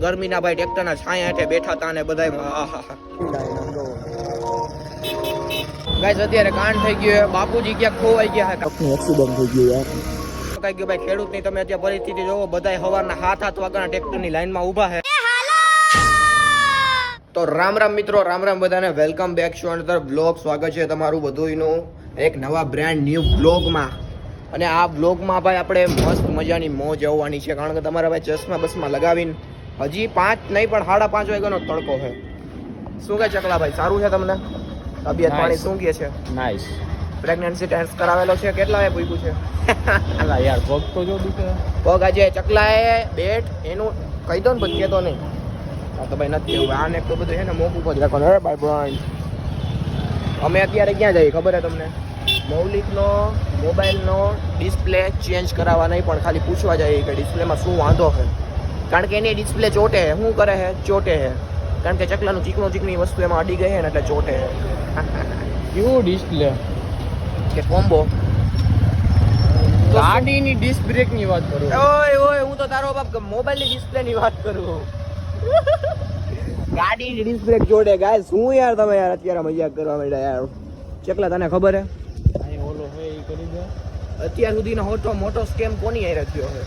ગરમીના ભાઈ ટ્રેક્ટરના છાંયા હેઠે બેઠા હતા ને બધા ગાઈસ અત્યારે કાંડ થઈ ગયું. બાપુજી ક્યાંક ખોવાઈ ગયા છે. એક્સિડન્ટ થઈ ગયું યાર. કઈ ગયું ભાઈ ખેડૂતની તમે અત્યારે પરિસ્થિતિ જોવો. બધા સવારના 7 વાગ્યાના ટ્રેક્ટરની લાઈનમાં ઊભા છે. તો રામ રામ મિત્રો, રામ રામ બધાને. Welcome back to another blog. સ્વાગત છે તમારું બધુંનું એક નવા બ્રાન્ડ ન્યૂ બ્લોગમાં. અને આ બ્લોગમાં ભાઈ આપણે મસ્ત મજાની મોજ આવવાની છે. કારણ કે તમારા ભાઈ ચશ્મા બસમાં લગાવીને હજી 5 નહીં પણ 5:30 વાગ્યાનો તડકો છે. શું કહે ચકલા ભાઈ, સારું છે તમને? તબિયત પાણી શું કહે છે? નાઈસ. પ્રેગ્નન્સી ટેસ્ટ કરાવેલો છે? કેટલા એ પૂછ્યું છે? અલા યાર પગ તો જો દુખે. પગ આજે ચકલાએ બેટ એનું કહી દો ને પછી કહેતો નહીં. હા તો ભાઈ નથી હવે આને તો બધું છે ને મોકું જ રાખવાનું. અરે ભાઈ બ્રાન્ડ અમે અત્યારે ક્યાં જઈએ ખબર છે તમને? મૌલિકનો મોબાઈલનો ડિસ્પ્લે ચેન્જ કરાવવા નહીં પણ ખાલી પૂછવા જઈએ કે ડિસ્પ્લેમાં શું વાંધો છે. કારણ કે એની ડિસ્પ્લે ચોટે છે. શું કરે છે? ચોટે છે. કારણ કે ચકલાનું ચીકણી વસ્તુ એમાં અડી ગઈ છે ને એટલે ચોટે છે. કેવું ડિસ્પ્લે કે કોમ્બો ગાડીની ડિસ્ક બ્રેકની વાત કરું. ઓય ઓય હું તો તારો બાપ મોબાઈલની ડિસ્પ્લેની વાત કરું. ગાડીની ડિસ્ક બ્રેક જોડે ગાઈસ. શું યાર તમે યાર અત્યારે મજાક કરવા માંડ્યા યાર. ચકલા તને ખબર હે ઓલો હે ઈ કરી દે. અત્યાર સુધીનો મોટો સ્કેમ કોની હારે થયો છે?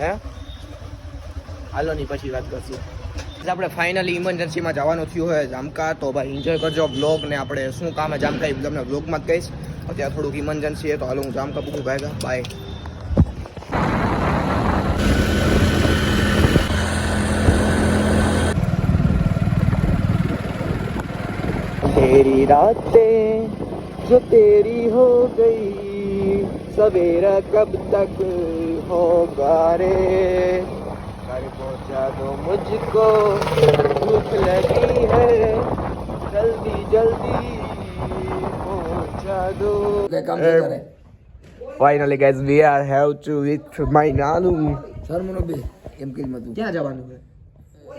હે હાલો ની પછી વાત કરશું. આપણે ફાઇનલી ઇમરજન્સીમાં જવાનું થયું હોય જામકા. તો ભાઈ એન્જોય કરજો બ્લોગ ને. આપણે શું કામ છે જામકા એ તમને બ્લોગમાં જ કહીશ. અત્યારે થોડુંક ઇમરજન્સી છે તો હાલો હું જામકા પૂરું ભાઈ. બાય. तेरी रातें जो तेरी हो गई सवेरा कब तक होगा रे घर पहुंचा दो मुझको भूख लगी है जल्दी जल्दी पहुंचा दो. Finally guys we are have to with my નાનુ શર્મનો બે એમ કે મતું ક્યાં જવાનું છે?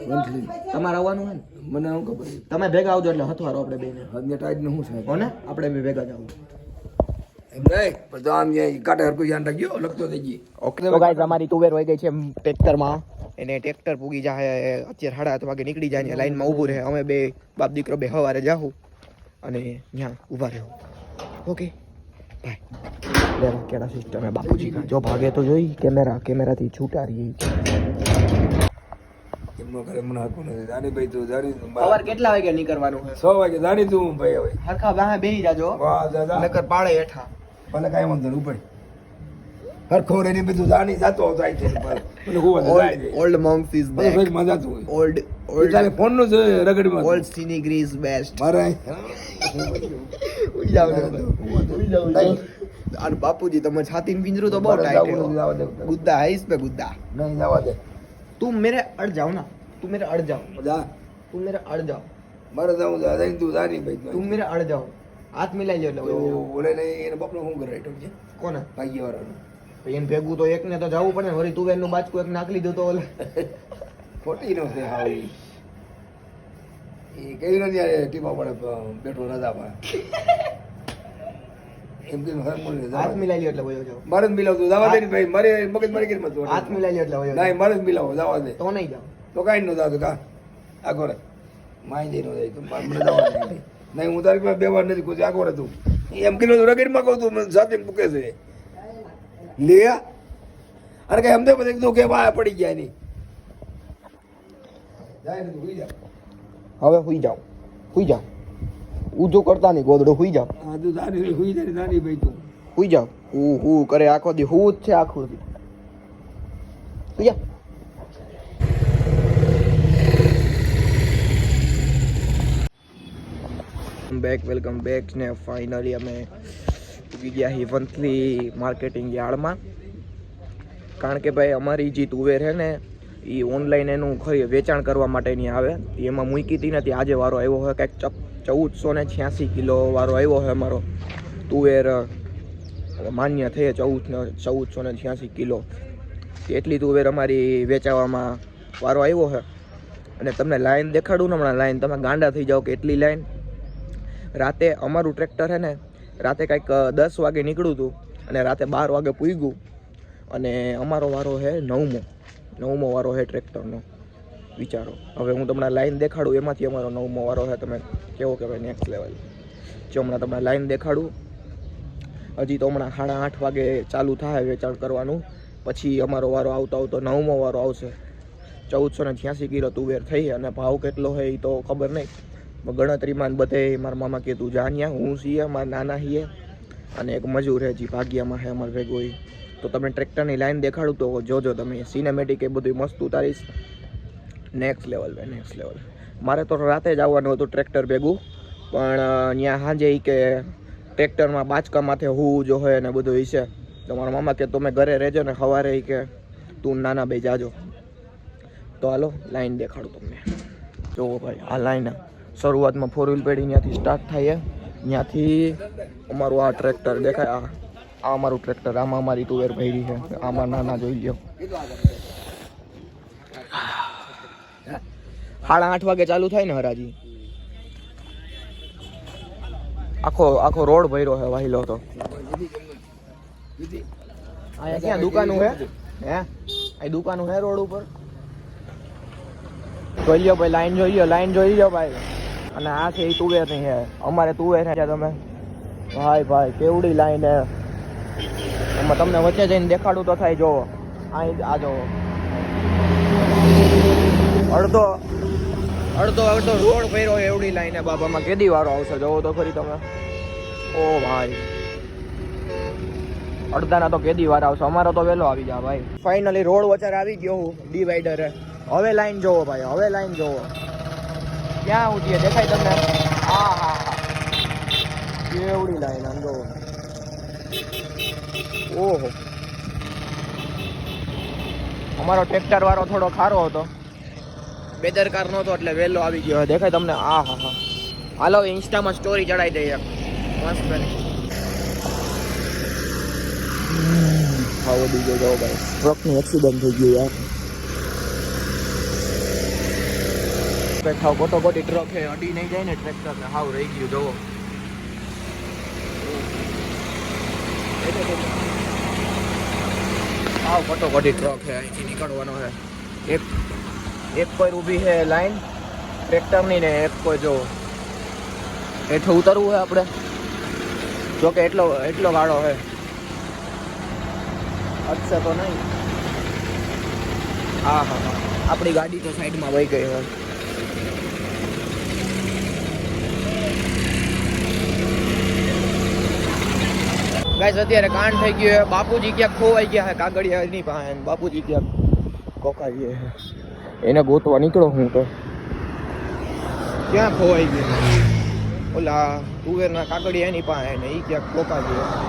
વંથલી તમારે આવવાનું છે ને? મને હું ખબર તમે ભેગા આવજો એટલે હથવારો આપણે બેને હદને ટાઈડ નું શું છે હો ને આપણે બે ભેગા જાવ. એમ નહીં પણ તો આમ ન્યાય કાંટા હરકું ધ્યાન રાખજો લખતો થઈ ગઈ. ઓકે તો ગાઈસ અમારી તુવેર વહી ગઈ છે ટ્રેક્ટરમાં. એને ટ્રેક્ટર પૂગી જાય અત્યારે 8:30 વાગે નીકળી જાય ને લાઈનમાં ઊભું રહે. અમે બે બાપ દીકરો બે સવારે જાહું અને ત્યાં ઊભા રહો. Okay bye. લેવા કેડા સિસ્ટમ હે બાપુજી કા. જો ભાગે તો જોઈ કેમેરાથી છૂટા રહી. એમનો ઘરે મને હાકું નથી જાણી ભાઈ તું જાણી સવાર કેટલા વાગે નીકળવાનું છે? 6 વાગે જાણી તું ભાઈ હવે હરખા બાહે બેહી જાજો. વાહ દાદા નકર પાડે હેઠા. ભલે કાંઈ વાંધો નહીં ઉપર હરખો રે ની બધું જાણી જાતો હતો આઈ છે પર મને હું વાત ઓલ્ડ મોન્ક્સ ઇઝ બેક. ભાઈ મજા તું ઓલ્ડ તારે ફોન નું છે રગડીમાં ઓલ્ડ સિનિગ્રી ઇઝ બેસ્ટ. મારે ઉઈ જાવ અરે બાપુજી તમે છાતીમાં પિંજરું તો બહુ ટાઈટ है. गुद्दा है इस पे गुद्दा. नहीं जावा दे तुम मेरे अड़ जाओ ना. तुम मेरे अड़ जाओ. जा तुम मेरे अड़ जाओ. मारे जाऊं जा नहीं तू जानी भाई तुम मेरे अड़ जाओ. हाथ मिलाई लो એટલે બોલે નહીં એને બાપનો શું કરે ઠીક છે કોને ભાઈ વાળાનો એને ભેગું તો એકને તો જવું પડે ને. વળી તુવેરનું બાચકું એક નાખી દીધું તો ઓલે ખોટી નો છે હા એ કઈ નથી યાર ટીપા પડે બેઠો રજા પર એમ કે હાથ મિલાઈ લ્યો એટલે વયો જાવ. મારે જ મિલાવતું જવા દે ને ભાઈ મારે મગજ મારી કરી મત હાથ મિલાઈ લ્યો એટલે વયો જાવ. નહીં મારે જ મિલાવો જવા દે તો નહીં જાવ તો કાંઈ ન જાતું કા આગો રે માઈ જઈ નો જાય તો મને જવા નહીં. નહીં હું તારી પાસે બે વાર નથી કોઈ આગો રે તું એમ કીધું રગડમાં કહું તું મને સાથે મૂકે છે લે અરે કઈ અમને બધે કીધું કે વાય પડી ગયા નહીં જાય ને તું હુઈ જા હવે હુઈ જાવ. હુઈ જાવ. ઊંધું કરતા નહીં ગોદડો. હુઈ જાવ. હા તું તારી હુઈ જાય નાની ભાઈ તું હુઈ જાવ. હું કરે આખો દી હું જ છે આખું દી. હુઈ જાવ. વેલકમ બેક ને ફાઇનલી અમે ઉગી ગયા હી વંથલી માર્કેટિંગ યાર્ડમાં. કારણ કે ભાઈ અમારી જે તુવેર છે ને એ ઓનલાઈન એનું વેચાણ કરવા માટેની આવે. એમાં મૂકી હતી નથી. આજે વારો આવ્યો હોય કંઈક 1486 કિલો વારો આવ્યો હોય અમારો તુવેર. માન્ય થઈ 1486 કિલો એટલી તુવેર અમારી વેચાવામાં વારો આવ્યો છે. અને તમને લાઈન દેખાડું ને હમણાં લાઈન તમે ગાંડા થઈ જાઓ કે એટલી લાઈન. રાતે અમારું ટ્રેક્ટર છે ને રાતે કંઈક 10 વાગે નીકળ્યું હતું અને રાતે 12 વાગે પૂગ્યું. અને અમારો વારો છે 9મો. 9મો વારો છે ટ્રેક્ટરનો. વિચારો હવે હું તમને લાઈન દેખાડું, એમાંથી અમારો 9મો વારો છે. તમે કેવો કે ભાઈ નેક્સ્ટ લેવલ. જો હમણાં તમને લાઈન દેખાડું, હજી તો હમણાં 8:30 વાગે ચાલુ થાય વેચાણ કરવાનું. પછી અમારો વારો આવતો 9મો વારો આવશે. 1486 કિલો તુવેર થઈ, અને ભાવ કેટલો છે એ તો ખબર નહીં. ગણતરીમાં બધે મારા મામા કીધું જાણ્યા, હું છીએ, મારા નાના છીએ, અને એક મજૂર છે જે ભાગ્યામાં છે અમારે ભેગો. તો તમે ટ્રેક્ટરની લાઈન દેખાડું તો જોજો તમે. સિનેમેટિક એ બધું મસ્ત ઉતારીશ. નેક્સ્ટ લેવલ ભાઈ, નેક્સ્ટ લેવલ. મારે તો રાતે જ આવવાનું હતું ટ્રેક્ટર ભેગું, પણ ત્યાં સાંજે કે ટ્રેક્ટરમાં બાચકા માથે હું જો હોય ને બધું છે. તો મારા મામા કે તમે ઘરે રહેજો ને સવારે કે તું નાના બે જાજો. તો હાલો લાઈન દેખાડું તમને. જુઓ ભાઈ આ લાઈન શરૂઆતમાં 4 વ્હીલ પેઢી ત્યાંથી સ્ટાર્ટ થાય છે. ત્યાંથી અમારું આ ટ્રેક્ટર દેખાય, આ અમારું ટ્રેક્ટર. આમાં અમારી તુવેર ભરી છે. આમાં નાના જોઈ લો. 8:30 વાગે ચાલુ થાય ને હરાજી. આખો રોડ ભર્યો છે વાહિલો. તો અહીંયા ક્યાં દુકાનું છે? હે અહીં દુકાનું છે રોડ ઉપર. જોઈ લો ભાઈ, લાઈન જોઈ લો, લાઈન જોઈ લો ભાઈ. અને આ છે એ તુવેર ની છે. અમારે તુવેર છે તમે ભાઈ કેવડી લાઈન છે. એમાં તમને વચ્ચે જઈને દેખાડું તો થાય. જોવો અહીં આ જોવો, અડધો રોડ ભર્યો એવડી લાઈને. બાબામાં કેદી વારો આવશે જોવો તો ખરી તમે. ઓ ભાઈ અડધાના તો કેદી વાર આવશે. અમારો તો વહેલો આવી જાય ભાઈ. ફાઇનલી રોડ વચ્ચે આવી ગયો હું ડિવાઈડર. હવે લાઈન જોવો ભાઈ, હવે લાઈન જોવો. ક્યાં ઉઠીએ દેખાય તમને? હા કેવડી લાઈન આમ જોવો. ઓહો, અમારો ટ્રેક્ટર વાળો થોડો ખારો હતો, બેદરકાર નહોતો, એટલે વહેલો આવી ગયો. દેખાય તમને? હા હાલો ઇન્સ્ટામાં સ્ટોરી ચડાવી દઈએ મસ્ત. હા વધી ગયો ભાઈ, ટ્રકનું એક્સિડન્ટ થઈ ગયું યાર. હાવ ખોટી ટ્રક છે, અડી નહીં જાય ને ટ્રેક્ટર ને. હાવ રહી ગયું જોવો. હાવ ખોટી ટ્રક છે, અહીંથી નીકળવાનો છે. એક કોઈ ઊભી છે લાઈન ટ્રેક્ટરની ને એક કોઈ જો હેઠે ઉતરવું છે આપણે. જોકે એટલો ગાળો છે, અટશે તો નહીં. હા આપણી ગાડી તો સાઈડમાં વહી ગઈ હોય. ગાઈસ અત્યારે કાંડ થઈ ગયું છે. બાપુજી ક્યાંક ખોવાઈ ગયા છે કાગળિયા એની પાસે. બાપુજી ક્યાંક કોકાઈ ગયા છે, એને ગોતવા નીકળો હું તો. ક્યાં ખોવાઈ ગયા? ઓલા તુવેરના કાગળિયા એની પાસે ને એ ક્યાંક કોકાઈ ગયા.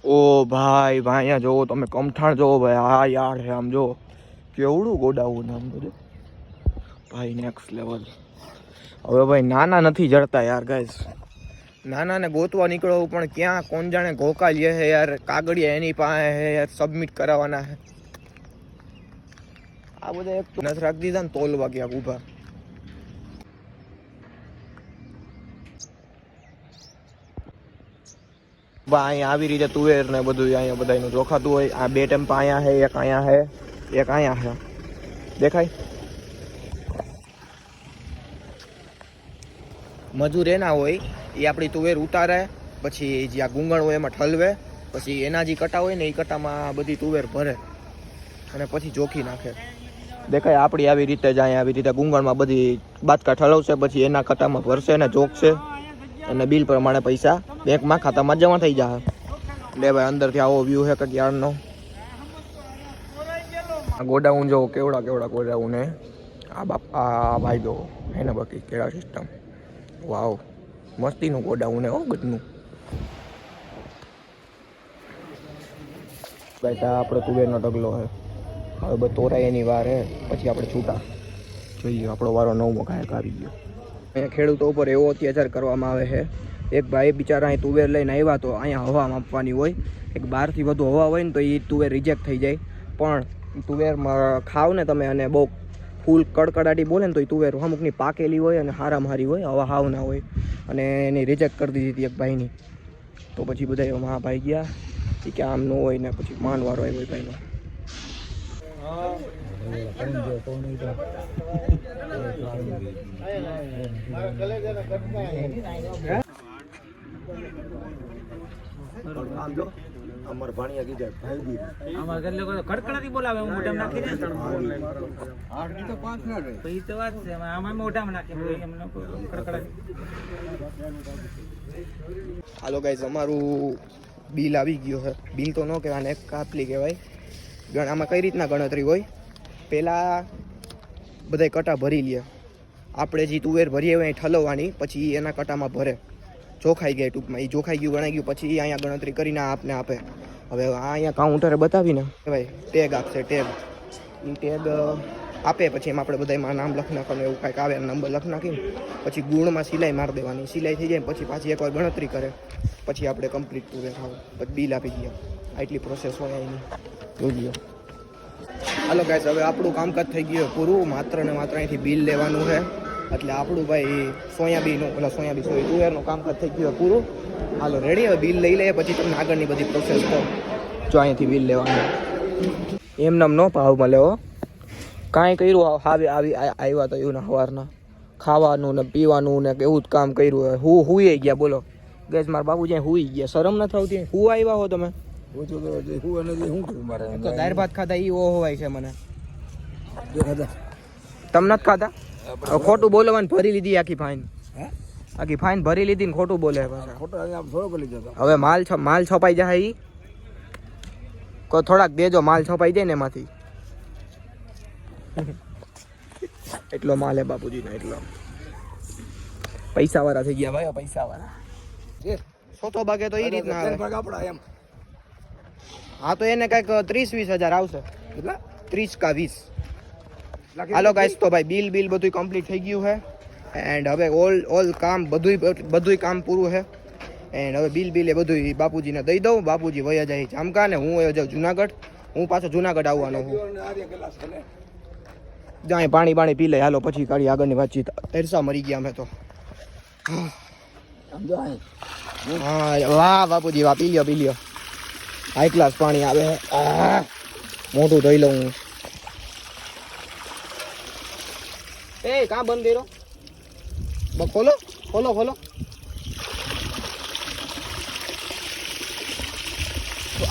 ઓ ભાઈ અહીંયા જોવો તમે, કમઠાણ જોવો ભાઈ. આ યાર છે આમ જો, કેવડું ગોડાવું નામ બધું ભાઈ. Next level. હવે ભાઈ નાના નથી જડતા યાર ગાઈસ. નાનાને ગોતવા નીકળો પણ ક્યાં કોણ જાણે ગોકાલીએ છે યાર. કાગળિયા એની પાસે છે યાર, સબમિટ કરાવવાના છે. આ બધા એક નથી રાખી દીધા ને તોલવા ક્યાંક ઊભા. અહીંયા આવી રીતે તુવેર ને બધું અહીંયા બધાનું જોખાતું હોય. આ બે ટેમ્પા અહીંયા છે, એક અહીંયા છે, એક અહીંયા છે. દેખાય? મજૂર એના હોય એ આપણી તુવેર ઉતારે, પછી જ્યાં ગુંગળ હોય એમાં ઠલવે, પછી એના જે કટા હોય ને એ કટામાં બધી તુવેર ભરે અને પછી ચોખી નાખે. દેખાય? આપણી આવી રીતે જ અહીંયા આવી રીતે ગુંગળમાં બધી બાચકા ઠલવશે, પછી એના કટામાં ભરશે ને ચોખશે, અને બિલ પ્રમાણે પૈસા બેંકમાં ખાતામાં જમા થઈ જાય. લે ભાઈ અંદરથી આવો વ્યૂ છે કે યારનો. આ ગોડાઉન જોવો, કેવડા ગોડાઉન હે. આ ભાઈ જોવો એને બાકી કેળા સિસ્ટમ. વાવ મસ્તીનું ગોડાઉન હે હો ગટનું. ભાઈ આપણે તુવેરનો ઢગલો છે. હવે બધું તોરાય એની વાર હે, પછી આપણે છૂટા જોઈએ. આપણો વારો 9મો ગાયક આવી ગયો. અહીંયા ખેડૂતો ઉપર એવો અત્યાચાર કરવામાં આવે છે. એક ભાઈ બિચારા અહીં તુવેર લઈને આવ્યા, તો અહીંયા હવા માપવાની હોય. એક બારથી વધુ હવા હોય ને તો એ તુવેર રિજેક્ટ થઈ જાય. પણ તુવેરમાં ખાવ ને તમે અને બહુ ફૂલ કડકડાટી બોલે ને તો એ તુવેર અમુકની પાકેલી હોય અને હારી હોય, હવા હાવ ના હોય. અને એની રિજેક્ટ કરી દીધી હતી એક ભાઈની. તો પછી બધા ભાઈ ગયા કે આમ ન હોય ને પછી માનવારો આવ્યો ભાઈનો. આમ જો અમાર ભાણિયા કીધા ભાઈ અમારે ઘર લોકો કડકડાથી બોલાવે હું મોઢામાં નાખી દે પછી તો વાત છે આમાં મોઢામાં નાખી એમને કડકડાથી. હાલો ગાઈઝ અમારું બિલ આવી ગયું છે. બિલ તો ન કહેવાય ને કાપલી કહેવાય. આમાં કઈ રીતના ગણતરી હોય, પહેલાં બધાય કટા ભરી લે. આપણે જે તુવેર ભરીએ હોય ઠલવવાની, પછી એના કટામાં ભરે. જોખાઈ ગયા ટૂંકમાં, એ જોખાઈ ગયું ગણાઈ ગયું પછી અહીંયા ગણતરી કરીને આપને આપે. હવે આ અહીંયા કાઉન્ટરે બતાવીને કહેવાય ટેગ આપશે. ટેગ એ ટેગ આપે પછી એમાં આપણે બધામાં નામ લખી નાખવાનું, એવું કાંઈક આવે નંબર લખી નાખીને પછી ગુણમાં સિલાઈ મારી દેવાની. સિલાઈ થઈ જાય પછી પાછી એકવાર ગણતરી કરે પછી આપણે કમ્પ્લીટ તુવેર ખાવ પછી બિલ આપી ગયા. આટલી પ્રોસેસ હોય એની જોઈ લો. હાલો ગાઈસ, હવે આપણું કામકાજ થઈ ગયું પૂરું. માત્ર ને માત્ર અહીંથી બિલ લેવાનું છે એટલે આપણું ભાઈ સોયાબીન તુવેરનું કામકાજ થઈ ગયું પૂરું. હાલો રેડી, હવે બિલ લઈ લઈએ પછી તમને આગળની બધી પ્રોસેસ કહો. જો અહીંથી બિલ લેવાનું, એમનામ નો ભાવમાં લેવો. કાંઈ કર્યું આવ્યા તો એવું ને સવારના ખાવાનું ને પીવાનું ને એવું જ કામ કર્યું હોય. હુઈ ગયા બોલો ગેસ, મારા બાપુ જ્યાં હુઈ ગયા. શરમ ન થતી? હું આવ્યા હો તમે તો દાળ ભાત ખાધા એ હોવાય છે મને. તમને જ ખાધા? ખોટું બોલવાનું ભરી લીધી આખી ફાઇન. આખી ફાઇન ભરી લીધી ને ખોટું બોલે. હવે માલ છપાઈ જાય ઈ થોડાક દેજો, માલ છપાઈ જાય ને એમાંથી. એટલો માલ હે બાપુજી નો, એટલો પૈસા વાળા થઈ ગયા ભાઈ, પૈસા વાળા. સોતો ભાગે તો એ રીતના આવે. હા તો એને કઈક 30-20 હજાર આવશે. 30 કા 20. હાલો ગાઈસ, તો ભાઈ બિલ બધું કમ્પ્લીટ થઈ ગયું છે એન્ડ હવે ઓલ કામ બધું કામ પૂરું છે. એન્ડ હવે બિલ એ બધું બાપુજીને દઈ દઉં. બાપુજી વયા જાય જામકા ને હું વયો જાઉં જુનાગઢ. હું પાછો જુનાગઢ આવવાનો છું. જાય પાણી પી લે. હાલો પછી કાઢી આગળની વાતચીત. તરસા મરી ગયા અમે તો. હા વાહ બાપુજી વાહ, પી લ્યો. હાઈ ક્લાસ પાણી આવે. મોટું ધોઈ લઉં હું. એ કાં બંધ કર્યો? ખોલો.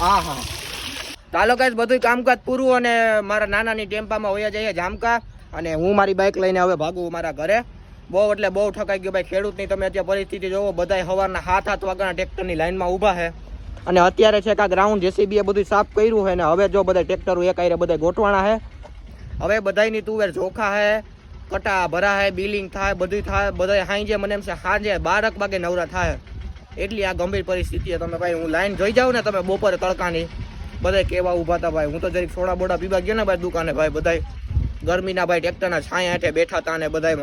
હા ચાલો ગાઈસ, બધું કામકાજ પૂરું અને મારા નાનાની ટેમ્પામાં વયા જઈએ જામકા. અને હું મારી બાઇક લઈને હવે ભાગું મારા ઘરે. બહુ ઠકાઈ ગયો ભાઈ. ખેડૂતની તમે અત્યારે પરિસ્થિતિ જોવો, બધા સવારના 7 વાગ્યાના ટ્રેક્ટરની લાઈનમાં ઊભા છે અને અત્યારે છે કે ગ્રાઉન્ડ જેસીબી એ બધું સાફ કર્યું છે ને હવે જો બધા ટ્રેક્ટરો એક આયરે બધા ગોઠવાના છે. હવે બધાની તુવેર જોખા છે, કટા ભરા છે, બિલિંગ થાય, બધું થાય. બધા સાંજે મને એમ છે સાંજે 12 વાગે નવરા થાય. એટલી આ ગંભીર પરિસ્થિતિ છે. તમે ભાઈ હું લાઈન જોઈ જાઉં ને, તમે બપોરે તડકાની બધા કેવા ઊભા હતા ભાઈ. હું તો જરીક સોડા બોડા પીવા ગયો ને ભાઈ દુકાને ભાઈ, બધા ગરમીના ભાઈ ટ્રેક્ટરના છાંયા હેઠે બેઠા હતા ને બધા.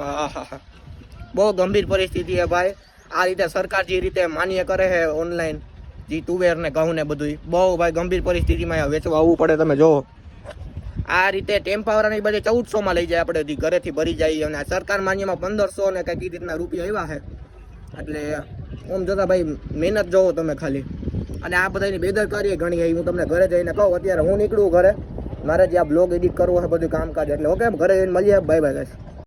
બહુ ગંભીર પરિસ્થિતિ છે ભાઈ. આ રીતે સરકાર જે રીતે માન્ય કરે છે ઓનલાઈન જે તુવેર ને ઘઉં ને બધું, બહુ ભાઈ ગંભીર પરિસ્થિતિમાં વેચવા આવવું પડે. તમે જો આ રીતે ટેમ્પાવાળાની બધી 1400 લઈ જાય, આપણે ઘરેથી ભરી જાય. અને સરકાર માન્યમાં 1500 ને કંઈક રીતના રૂપિયા આવ્યા છે. એટલે આમ જોતા ભાઈ મહેનત જોવો તમે ખાલી. અને આ બધાની બેદરકારી ઘણી આવી. હું તમને ઘરે જઈને કહું, અત્યારે હું નીકળું ઘરે, મારે જે આ બ્લોગ એડિટ કરવો છે બધું કામકાજ. એટલે ઓકે, ઘરે જઈને મળીએ. Bye bye guys.